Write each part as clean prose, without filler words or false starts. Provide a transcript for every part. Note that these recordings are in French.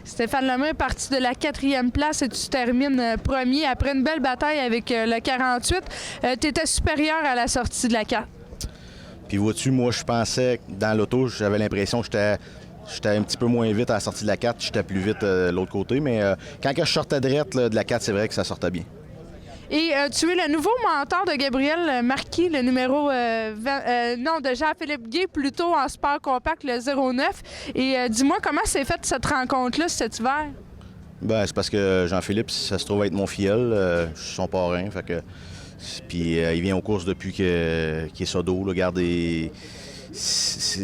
Stéphane Lemay est parti de la 4e place et tu termines premier après une belle bataille avec le 48. Tu étais supérieur à la sortie de la 4. Puis vois-tu, moi, je pensais que dans l'auto, j'avais l'impression que j'étais un petit peu moins vite à la sortie de la 4, j'étais plus vite de l'autre côté, mais quand que je sortais direct de la 4, c'est vrai que ça sortait bien. Et tu es le nouveau mentor de Gabriel Marquis, le numéro de Jean-Philippe Guay, plutôt en sport compact, le 09. Et dis-moi, comment s'est faite cette rencontre-là cet hiver? Ben, c'est parce que Jean-Philippe, ça se trouve être mon filleul, je suis son parrain, fait que... Puis il vient aux courses depuis qu'il est Sodo, là, regarde,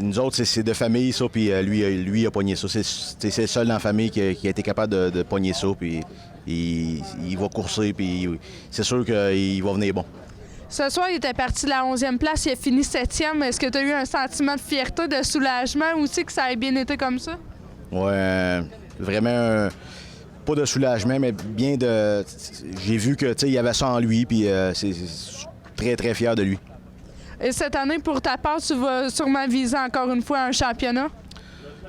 nous autres, c'est de famille, ça, puis lui, il a pogné ça. C'est le seul dans la famille qui a été capable de pogner ça, puis il va courser, puis c'est sûr qu'il va venir bon. Ce soir, il était parti de la 11e place, il a fini 7e. Est-ce que tu as eu un sentiment de fierté, de soulagement aussi, que ça ait bien été comme ça? Oui, vraiment, pas de soulagement, mais bien de... J'ai vu que, tu sais, il y avait ça en lui, puis c'est très, très fier de lui. Et cette année, pour ta part, tu vas sûrement viser encore une fois un championnat?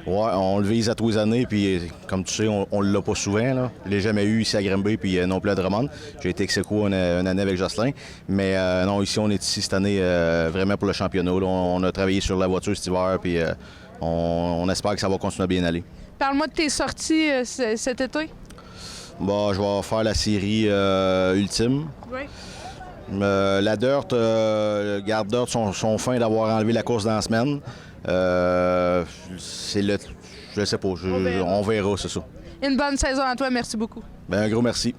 Oui, on le vise à tous les années, puis comme tu sais, on ne l'a pas souvent, là. Je ne l'ai jamais eu ici à Granby, puis non plus à Drummond. J'ai été ex-aequo une année avec Jocelyn, mais non, ici, on est ici cette année vraiment pour le championnat. Là. On a travaillé sur la voiture cet hiver, puis on espère que ça va continuer à bien aller. Parle-moi de tes sorties cet été. Bon, je vais faire la série ultime. Oui. La Dirt, le garde Dirt sont fins d'avoir enlevé la course dans la semaine. Je sais pas, on verra, c'est ça. Une bonne saison à toi, merci beaucoup. Bien, un gros merci.